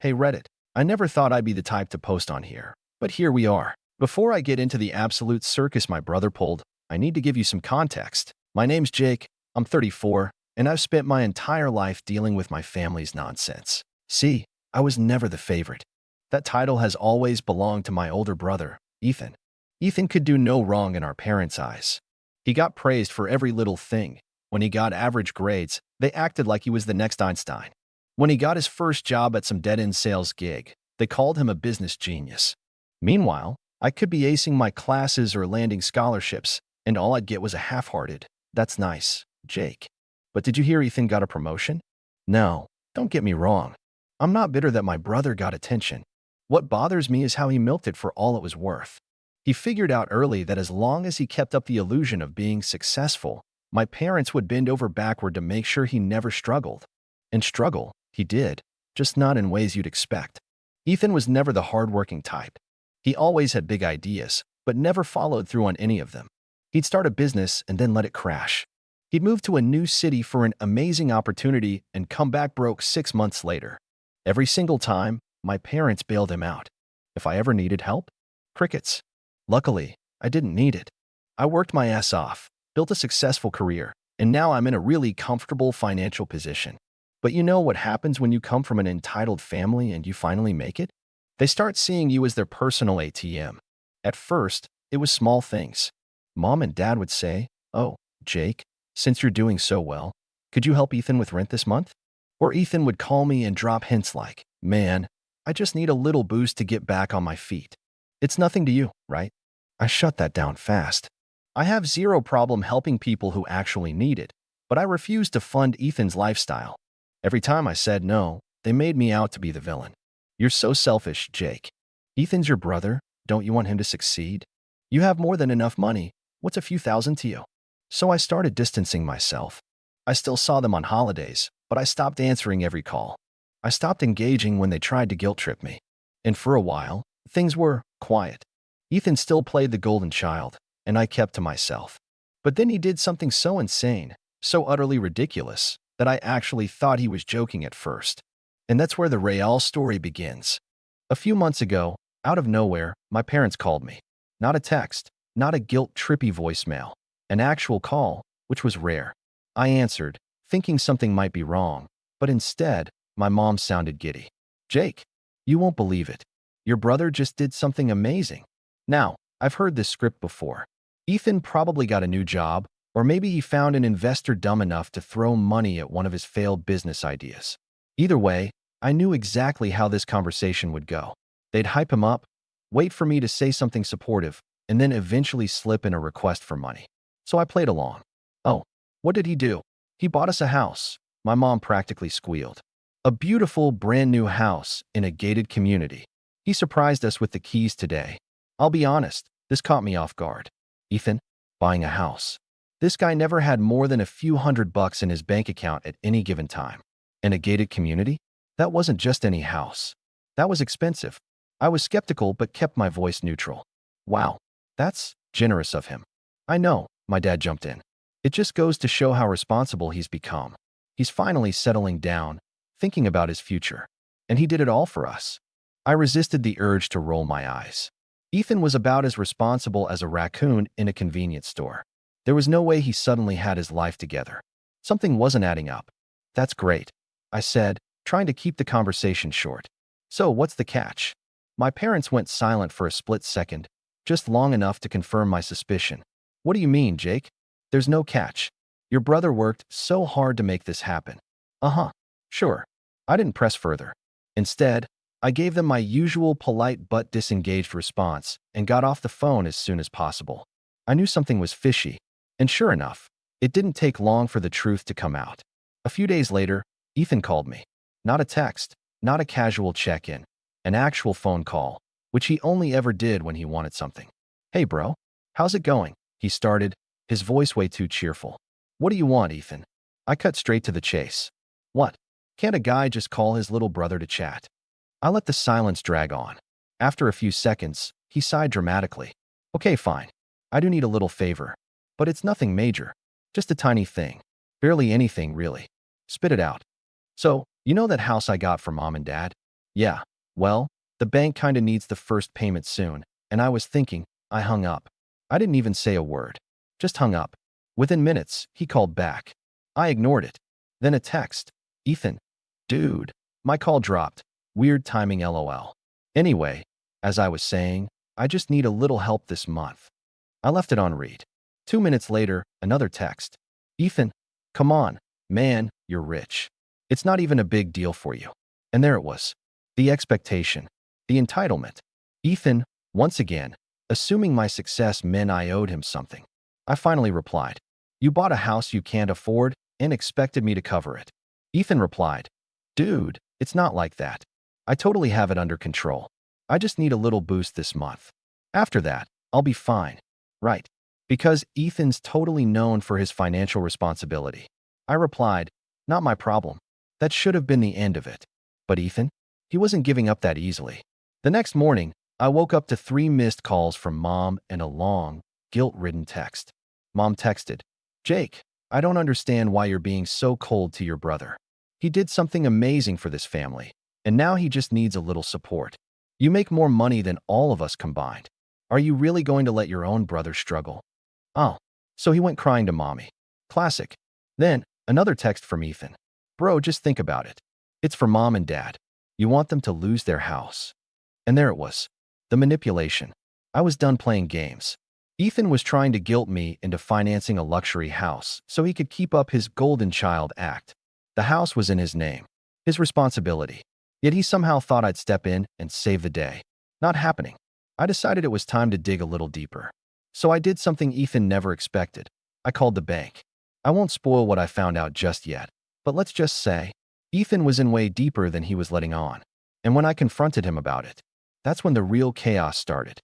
Hey Reddit, I never thought I'd be the type to post on here, but here we are. Before I get into the absolute circus my brother pulled, I need to give you some context. My name's Jake, I'm 34, and I've spent my entire life dealing with my family's nonsense. See, I was never the favorite. That title has always belonged to my older brother, Ethan. Ethan could do no wrong in our parents' eyes. He got praised for every little thing. When he got average grades, they acted like he was the next Einstein. When he got his first job at some dead-end sales gig, they called him a business genius. Meanwhile, I could be acing my classes or landing scholarships, and all I'd get was a half-hearted, "That's nice, Jake." But did you hear Ethan got a promotion? No, don't get me wrong. I'm not bitter that my brother got attention. What bothers me is how he milked it for all it was worth. He figured out early that as long as he kept up the illusion of being successful, my parents would bend over backward to make sure he never struggled. And struggle, he did, just not in ways you'd expect. Ethan was never the hardworking type. He always had big ideas, but never followed through on any of them. He'd start a business and then let it crash. He'd move to a new city for an amazing opportunity and come back broke 6 months later. Every single time, my parents bailed him out. If I ever needed help, crickets. Luckily, I didn't need it. I worked my ass off, built a successful career, and now I'm in a really comfortable financial position. But you know what happens when you come from an entitled family and you finally make it? They start seeing you as their personal ATM. At first, it was small things. Mom and Dad would say, "Oh, Jake, since you're doing so well, could you help Ethan with rent this month?" Or Ethan would call me and drop hints like, "Man, I just need a little boost to get back on my feet." It's nothing to you, right? I shut that down fast. I have zero problem helping people who actually need it, but I refuse to fund Ethan's lifestyle. Every time I said no, they made me out to be the villain. "You're so selfish, Jake. Ethan's your brother. Don't you want him to succeed? You have more than enough money. What's a few thousand to you?" So I started distancing myself. I still saw them on holidays, but I stopped answering every call. I stopped engaging when they tried to guilt trip me. And for a while, things were quiet. Ethan still played the golden child, and I kept to myself. But then he did something so insane, so utterly ridiculous, that I actually thought he was joking at first. And that's where the real story begins. A few months ago, out of nowhere, my parents called me. Not a text, not a guilt-trippy voicemail, an actual call, which was rare. I answered, thinking something might be wrong, but instead, my mom sounded giddy. "Jake, you won't believe it. Your brother just did something amazing." Now, I've heard this script before. Ethan probably got a new job, or maybe he found an investor dumb enough to throw money at one of his failed business ideas. Either way, I knew exactly how this conversation would go. They'd hype him up, wait for me to say something supportive, and then eventually slip in a request for money. So I played along. "Oh, what did he do?" "He bought us a house," my mom practically squealed. "A beautiful, brand new house in a gated community. He surprised us with the keys today." I'll be honest, this caught me off guard. Ethan, buying a house. This guy never had more than a few $100 in his bank account at any given time. In a gated community? That wasn't just any house. That was expensive. I was skeptical but kept my voice neutral. "Wow, that's generous of him." "I know," my dad jumped in. "It just goes to show how responsible he's become. He's finally settling down, thinking about his future. And he did it all for us." I resisted the urge to roll my eyes. Ethan was about as responsible as a raccoon in a convenience store. There was no way he suddenly had his life together. Something wasn't adding up. "That's great," I said, trying to keep the conversation short. "So what's the catch?" My parents went silent for a split second, just long enough to confirm my suspicion. "What do you mean, Jake?" "There's no catch. Your brother worked so hard to make this happen." "Uh-huh, sure." I didn't press further. Instead, I gave them my usual polite but disengaged response and got off the phone as soon as possible. I knew something was fishy, and sure enough, it didn't take long for the truth to come out. A few days later, Ethan called me. Not a text, not a casual check-in, an actual phone call, which he only ever did when he wanted something. "Hey bro, how's it going?" he started, his voice way too cheerful. "What do you want, Ethan?" I cut straight to the chase. "What? Can't a guy just call his little brother to chat?" I let the silence drag on. After a few seconds, he sighed dramatically. "Okay, fine. I do need a little favor. But it's nothing major. Just a tiny thing. Barely anything, really." "Spit it out." "So, you know that house I got for Mom and Dad? Yeah, well, the bank kinda needs the first payment soon, and I was thinking. I hung up. I didn't even say a word. Just hung up. Within minutes, he called back. I ignored it. Then a text. Ethan. Dude. My call dropped. Weird timing LOL. Anyway, as I was saying, I just need a little help this month. I left it on read. 2 minutes later, another text. Ethan. Come on. Man, you're rich. It's not even a big deal for you. And there it was. The expectation. The entitlement. Ethan, once again, assuming my success meant I owed him something. I finally replied. You bought a house you can't afford and expected me to cover it. Ethan replied. Dude, it's not like that. I totally have it under control. I just need a little boost this month. After that, I'll be fine. Right. Because Ethan's totally known for his financial responsibility. I replied, not my problem. That should have been the end of it. But Ethan? He wasn't giving up that easily. The next morning, I woke up to 3 missed calls from Mom and a long, guilt-ridden text. Mom texted, Jake, I don't understand why you're being so cold to your brother. He did something amazing for this family, and now he just needs a little support. You make more money than all of us combined. Are you really going to let your own brother struggle? Oh, so he went crying to Mommy. Classic. Then, another text from Ethan. Bro, just think about it. It's for Mom and Dad. You want them to lose their house. And there it was. The manipulation. I was done playing games. Ethan was trying to guilt me into financing a luxury house so he could keep up his golden child act. The house was in his name, his responsibility. Yet he somehow thought I'd step in and save the day. Not happening. I decided it was time to dig a little deeper. So I did something Ethan never expected. I called the bank. I won't spoil what I found out just yet, but let's just say, Ethan was in way deeper than he was letting on. And when I confronted him about it, that's when the real chaos started.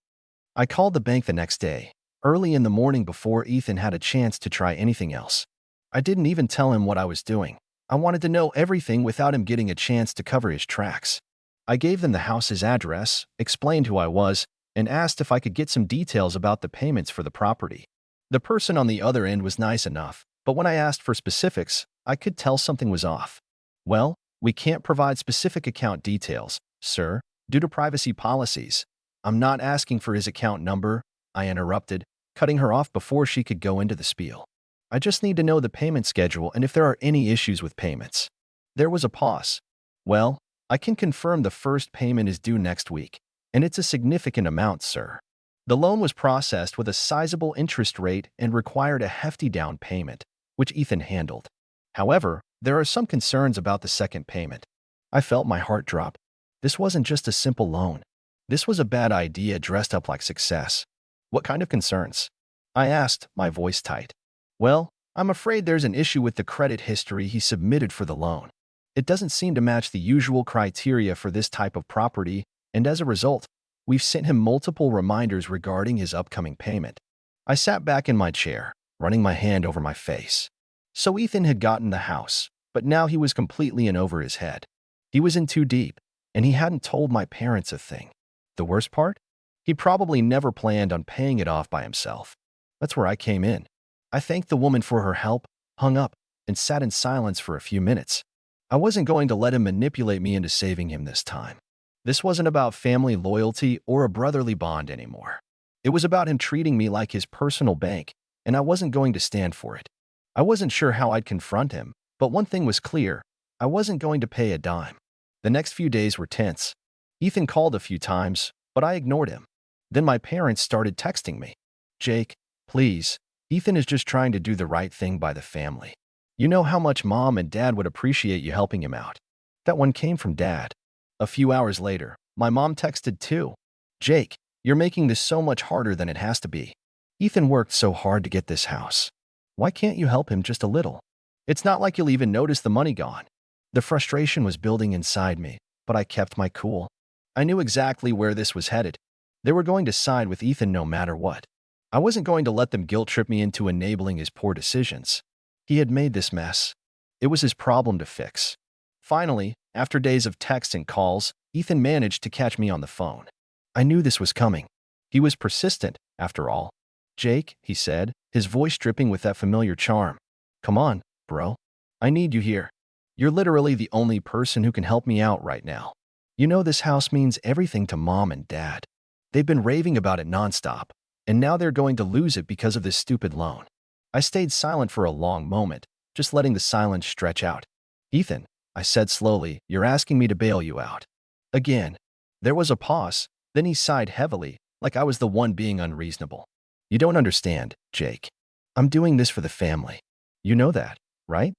I called the bank the next day, early in the morning before Ethan had a chance to try anything else. I didn't even tell him what I was doing. I wanted to know everything without him getting a chance to cover his tracks. I gave them the house's address, explained who I was, and asked if I could get some details about the payments for the property. The person on the other end was nice enough, but when I asked for specifics, I could tell something was off. Well, we can't provide specific account details, sir, due to privacy policies. I'm not asking for his account number, I interrupted, cutting her off before she could go into the spiel. I just need to know the payment schedule and if there are any issues with payments. There was a pause. Well, I can confirm the first payment is due next week, and it's a significant amount, sir. The loan was processed with a sizable interest rate and required a hefty down payment, which Ethan handled. However, there are some concerns about the second payment. I felt my heart drop. This wasn't just a simple loan. This was a bad idea dressed up like success. What kind of concerns? I asked, my voice tight. Well, I'm afraid there's an issue with the credit history he submitted for the loan. It doesn't seem to match the usual criteria for this type of property, and as a result, we've sent him multiple reminders regarding his upcoming payment. I sat back in my chair, running my hand over my face. So Ethan had gotten the house, but now he was completely in over his head. He was in too deep, and he hadn't told my parents a thing. The worst part? He probably never planned on paying it off by himself. That's where I came in. I thanked the woman for her help, hung up, and sat in silence for a few minutes. I wasn't going to let him manipulate me into saving him this time. This wasn't about family loyalty or a brotherly bond anymore. It was about him treating me like his personal bank, and I wasn't going to stand for it. I wasn't sure how I'd confront him, but one thing was clear. I wasn't going to pay a dime. The next few days were tense. Ethan called a few times, but I ignored him. Then my parents started texting me. Jake, please, Ethan is just trying to do the right thing by the family. You know how much Mom and Dad would appreciate you helping him out. That one came from Dad. A few hours later, my mom texted too. Jake, you're making this so much harder than it has to be. Ethan worked so hard to get this house. Why can't you help him just a little? It's not like you'll even notice the money gone. The frustration was building inside me, but I kept my cool. I knew exactly where this was headed. They were going to side with Ethan no matter what. I wasn't going to let them guilt-trip me into enabling his poor decisions. He had made this mess. It was his problem to fix. Finally, after days of texts and calls, Ethan managed to catch me on the phone. I knew this was coming. He was persistent, after all. Jake, he said, his voice dripping with that familiar charm. Come on, bro. I need you here. You're literally the only person who can help me out right now. You know this house means everything to Mom and Dad. They've been raving about it nonstop, and now they're going to lose it because of this stupid loan. I stayed silent for a long moment, just letting the silence stretch out. Ethan, I said slowly, you're asking me to bail you out. Again. There was a pause, then he sighed heavily, like I was the one being unreasonable. You don't understand, Jake. I'm doing this for the family. You know that, right?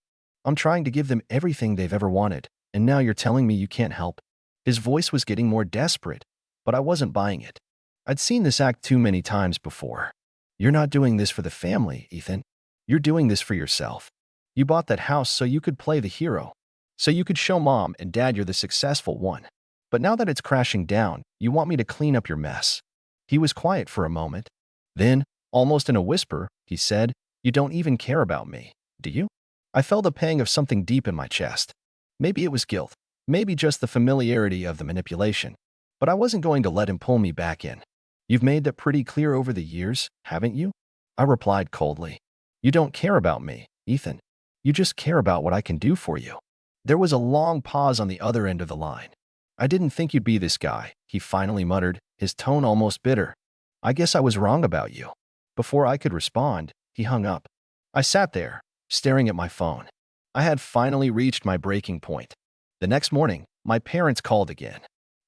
I'm trying to give them everything they've ever wanted, and now you're telling me you can't help. His voice was getting more desperate, but I wasn't buying it. I'd seen this act too many times before. You're not doing this for the family, Ethan. You're doing this for yourself. You bought that house so you could play the hero, so you could show Mom and Dad you're the successful one. But now that it's crashing down, you want me to clean up your mess. He was quiet for a moment. Then, almost in a whisper, he said, You don't even care about me, do you? I felt a pang of something deep in my chest. Maybe it was guilt, maybe just the familiarity of the manipulation. But I wasn't going to let him pull me back in. You've made that pretty clear over the years, haven't you? I replied coldly. You don't care about me, Ethan. You just care about what I can do for you. There was a long pause on the other end of the line. I didn't think you'd be this guy, he finally muttered, his tone almost bitter. I guess I was wrong about you. Before I could respond, he hung up. I sat there, staring at my phone. I had finally reached my breaking point. The next morning, my parents called again.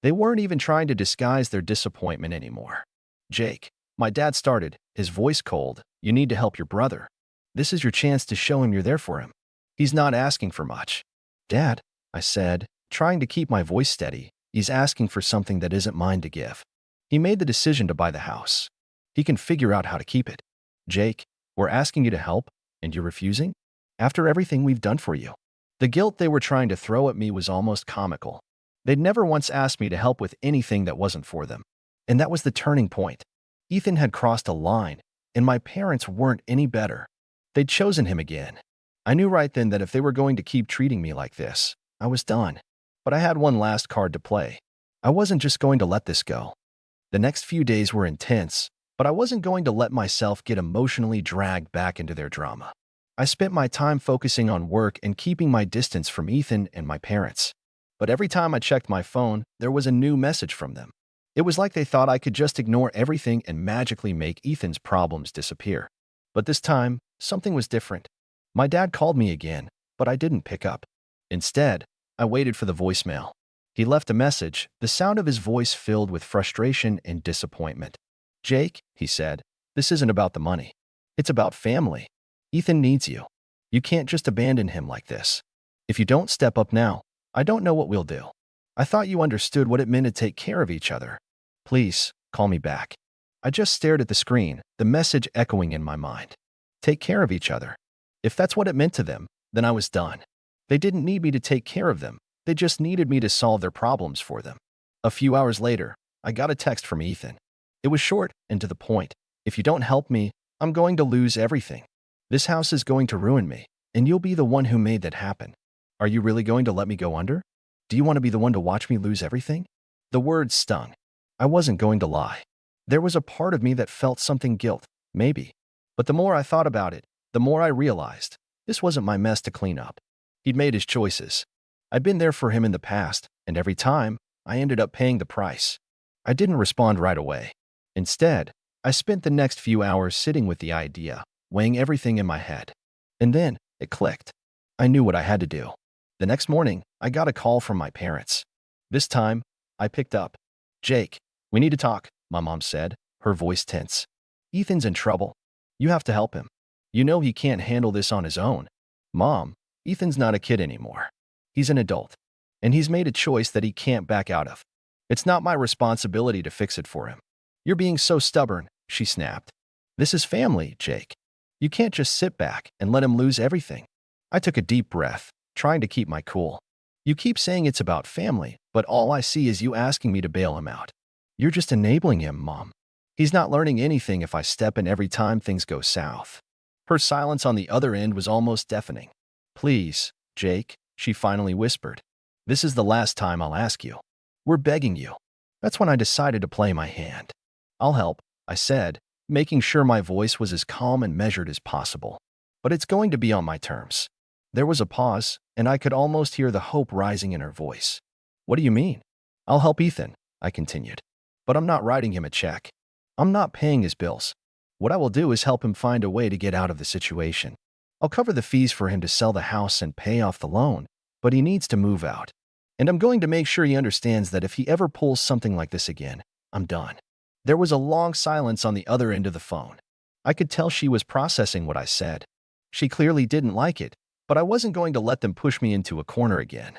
They weren't even trying to disguise their disappointment anymore. Jake, my dad started, his voice cold, you need to help your brother. This is your chance to show him you're there for him. He's not asking for much. Dad, I said, trying to keep my voice steady, he's asking for something that isn't mine to give. He made the decision to buy the house. He can figure out how to keep it. Jake, we're asking you to help, and you're refusing? After everything we've done for you. The guilt they were trying to throw at me was almost comical. They'd never once asked me to help with anything that wasn't for them. And that was the turning point. Ethan had crossed a line, and my parents weren't any better. They'd chosen him again. I knew right then that if they were going to keep treating me like this, I was done. But I had one last card to play. I wasn't just going to let this go. The next few days were intense, but I wasn't going to let myself get emotionally dragged back into their drama. I spent my time focusing on work and keeping my distance from Ethan and my parents. But every time I checked my phone, there was a new message from them. It was like they thought I could just ignore everything and magically make Ethan's problems disappear. But this time, something was different. My dad called me again, but I didn't pick up. Instead, I waited for the voicemail. He left a message, the sound of his voice filled with frustration and disappointment. Jake, he said, this isn't about the money. It's about family. Ethan needs you. You can't just abandon him like this. If you don't step up now, I don't know what we'll do. I thought you understood what it meant to take care of each other. Please, call me back. I just stared at the screen, the message echoing in my mind. Take care of each other. If that's what it meant to them, then I was done. They didn't need me to take care of them. They just needed me to solve their problems for them. A few hours later, I got a text from Ethan. It was short and to the point. If you don't help me, I'm going to lose everything. This house is going to ruin me, and you'll be the one who made that happen. Are you really going to let me go under? Do you want to be the one to watch me lose everything? The words stung. I wasn't going to lie. There was a part of me that felt something guilt, maybe. But the more I thought about it, the more I realized this wasn't my mess to clean up. He'd made his choices. I'd been there for him in the past, and every time, I ended up paying the price. I didn't respond right away. Instead, I spent the next few hours sitting with the idea, weighing everything in my head. And then, it clicked. I knew what I had to do. The next morning, I got a call from my parents. This time, I picked up. Jake, we need to talk, my mom said, her voice tense. Ethan's in trouble. You have to help him. You know he can't handle this on his own. Mom, Ethan's not a kid anymore. He's an adult. And he's made a choice that he can't back out of. It's not my responsibility to fix it for him. You're being so stubborn, she snapped. This is family, Jake. You can't just sit back and let him lose everything. I took a deep breath, trying to keep my cool. You keep saying it's about family, but all I see is you asking me to bail him out. You're just enabling him, Mom. He's not learning anything if I step in every time things go south. Her silence on the other end was almost deafening. Please, Jake, she finally whispered. This is the last time I'll ask you. We're begging you. That's when I decided to play my hand. I'll help, I said, making sure my voice was as calm and measured as possible. But it's going to be on my terms. There was a pause, and I could almost hear the hope rising in her voice. What do you mean? I'll help Ethan, I continued. But I'm not writing him a check. I'm not paying his bills. What I will do is help him find a way to get out of the situation. I'll cover the fees for him to sell the house and pay off the loan, but he needs to move out. And I'm going to make sure he understands that if he ever pulls something like this again, I'm done. There was a long silence on the other end of the phone. I could tell she was processing what I said. She clearly didn't like it, but I wasn't going to let them push me into a corner again.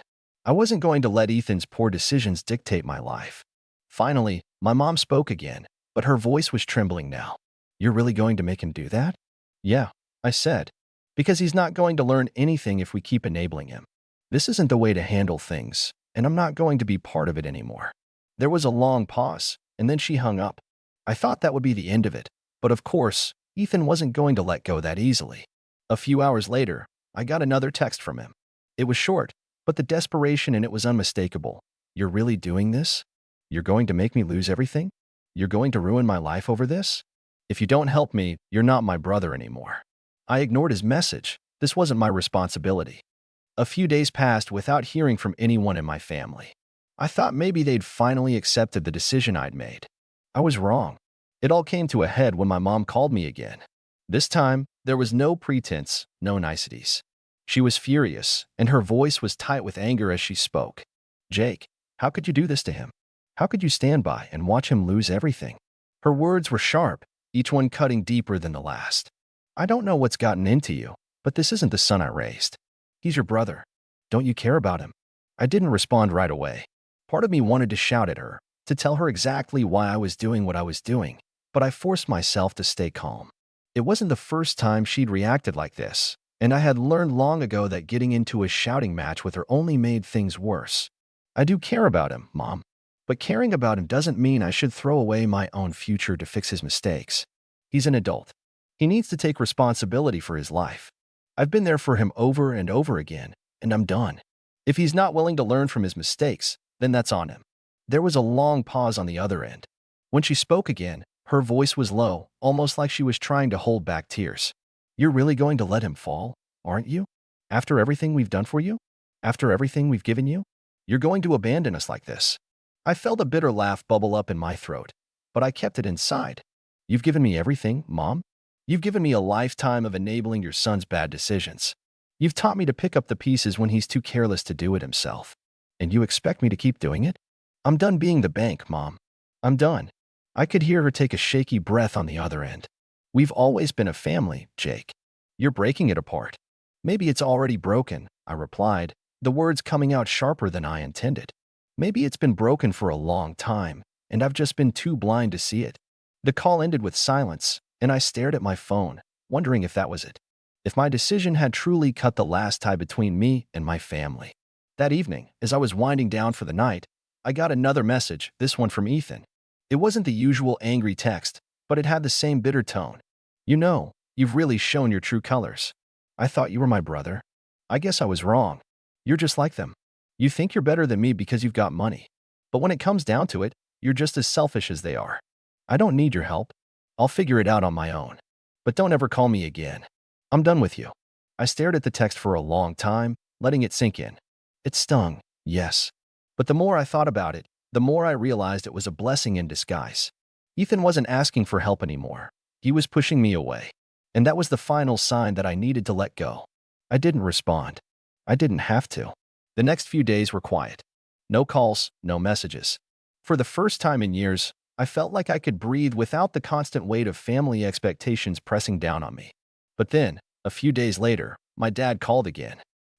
I wasn't going to let Ethan's poor decisions dictate my life. Finally, my mom spoke again, but her voice was trembling now. You're really going to make him do that? Yeah, I said. Because he's not going to learn anything if we keep enabling him. This isn't the way to handle things, and I'm not going to be part of it anymore. There was a long pause, and then she hung up. I thought that would be the end of it, but of course, Ethan wasn't going to let go that easily. A few hours later, I got another text from him. It was short, but the desperation in it was unmistakable. You're really doing this? You're going to make me lose everything? You're going to ruin my life over this? If you don't help me, you're not my brother anymore. I ignored his message. This wasn't my responsibility. A few days passed without hearing from anyone in my family. I thought maybe they'd finally accepted the decision I'd made. I was wrong. It all came to a head when my mom called me again. This time, there was no pretense, no niceties. She was furious, and her voice was tight with anger as she spoke. Jake, how could you do this to him? How could you stand by and watch him lose everything? Her words were sharp, each one cutting deeper than the last. I don't know what's gotten into you, but this isn't the son I raised. He's your brother. Don't you care about him? I didn't respond right away. Part of me wanted to shout at her, to tell her exactly why I was doing what I was doing, but I forced myself to stay calm. It wasn't the first time she'd reacted like this, and I had learned long ago that getting into a shouting match with her only made things worse. I do care about him, Mom. But caring about him doesn't mean I should throw away my own future to fix his mistakes. He's an adult. He needs to take responsibility for his life. I've been there for him over and over again, and I'm done. If he's not willing to learn from his mistakes, then that's on him. There was a long pause on the other end. When she spoke again, her voice was low, almost like she was trying to hold back tears. You're really going to let him fall, aren't you? After everything we've done for you? After everything we've given you? You're going to abandon us like this? I felt a bitter laugh bubble up in my throat, but I kept it inside. You've given me everything, Mom. You've given me a lifetime of enabling your son's bad decisions. You've taught me to pick up the pieces when he's too careless to do it himself. And you expect me to keep doing it? I'm done being the bank, Mom. I'm done. I could hear her take a shaky breath on the other end. We've always been a family, Jake. You're breaking it apart. Maybe it's already broken, I replied, the words coming out sharper than I intended. Maybe it's been broken for a long time, and I've just been too blind to see it. The call ended with silence, and I stared at my phone, wondering if that was it. If my decision had truly cut the last tie between me and my family. That evening, as I was winding down for the night, I got another message, this one from Ethan. It wasn't the usual angry text, but it had the same bitter tone. You know, you've really shown your true colors. I thought you were my brother. I guess I was wrong. You're just like them. You think you're better than me because you've got money. But when it comes down to it, you're just as selfish as they are. I don't need your help. I'll figure it out on my own. But don't ever call me again. I'm done with you. I stared at the text for a long time, letting it sink in. It stung, yes. But the more I thought about it, the more I realized it was a blessing in disguise. Ethan wasn't asking for help anymore. He was pushing me away. And that was the final sign that I needed to let go. I didn't respond. I didn't have to. The next few days were quiet. No calls, no messages. For the first time in years, I felt like I could breathe without the constant weight of family expectations pressing down on me. But then, a few days later, my dad called again.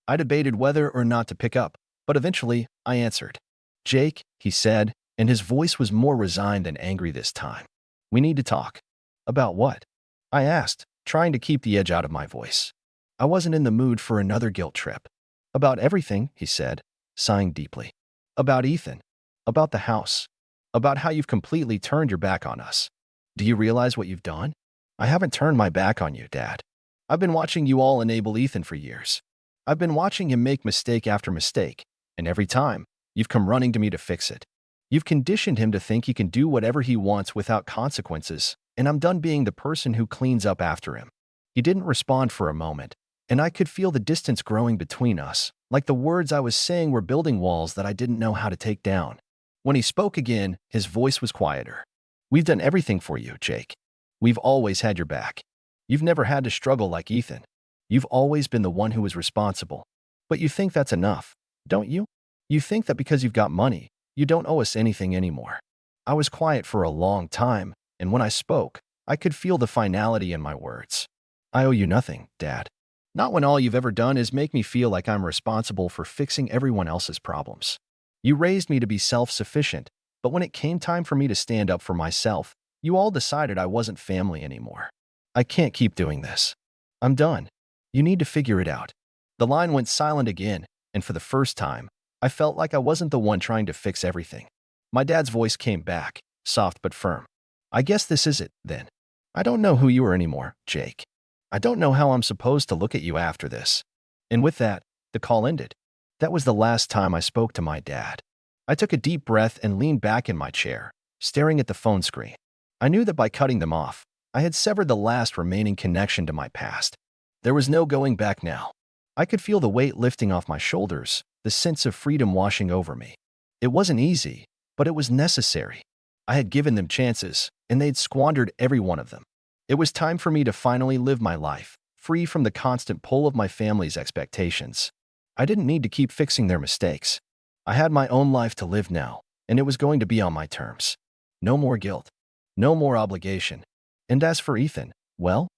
I debated whether or not to pick up, but eventually, I answered. Jake, he said, and his voice was more resigned than angry this time. We need to talk. About what? I asked, trying to keep the edge out of my voice. I wasn't in the mood for another guilt trip. About everything, he said, sighing deeply. About Ethan. About the house. About how you've completely turned your back on us. Do you realize what you've done? I haven't turned my back on you, Dad. I've been watching you all enable Ethan for years. I've been watching him make mistake after mistake, and every time, you've come running to me to fix it. You've conditioned him to think he can do whatever he wants without consequences, and I'm done being the person who cleans up after him. He didn't respond for a moment, and I could feel the distance growing between us, like the words I was saying were building walls that I didn't know how to take down. When he spoke again, his voice was quieter. We've done everything for you, Jake. We've always had your back. You've never had to struggle like Ethan. You've always been the one who was responsible. But you think that's enough, don't you? You think that because you've got money, you don't owe us anything anymore. I was quiet for a long time, and when I spoke, I could feel the finality in my words. I owe you nothing, Dad. Not when all you've ever done is make me feel like I'm responsible for fixing everyone else's problems. You raised me to be self-sufficient, but when it came time for me to stand up for myself, you all decided I wasn't family anymore. I can't keep doing this. I'm done. You need to figure it out. The line went silent again, and for the first time, I felt like I wasn't the one trying to fix everything. My dad's voice came back, soft but firm. I guess this is it, then. I don't know who you are anymore, Jake. I don't know how I'm supposed to look at you after this. And with that, the call ended. That was the last time I spoke to my dad. I took a deep breath and leaned back in my chair, staring at the phone screen. I knew that by cutting them off, I had severed the last remaining connection to my past. There was no going back now. I could feel the weight lifting off my shoulders, the sense of freedom washing over me. It wasn't easy, but it was necessary. I had given them chances, and they'd squandered every one of them. It was time for me to finally live my life, free from the constant pull of my family's expectations. I didn't need to keep fixing their mistakes. I had my own life to live now, and it was going to be on my terms. No more guilt. No more obligation. And as for Ethan, well,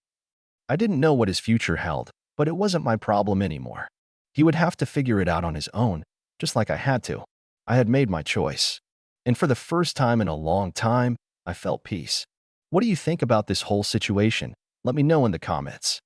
I didn't know what his future held, but it wasn't my problem anymore. He would have to figure it out on his own, just like I had to. I had made my choice. And for the first time in a long time, I felt peace. What do you think about this whole situation? Let me know in the comments.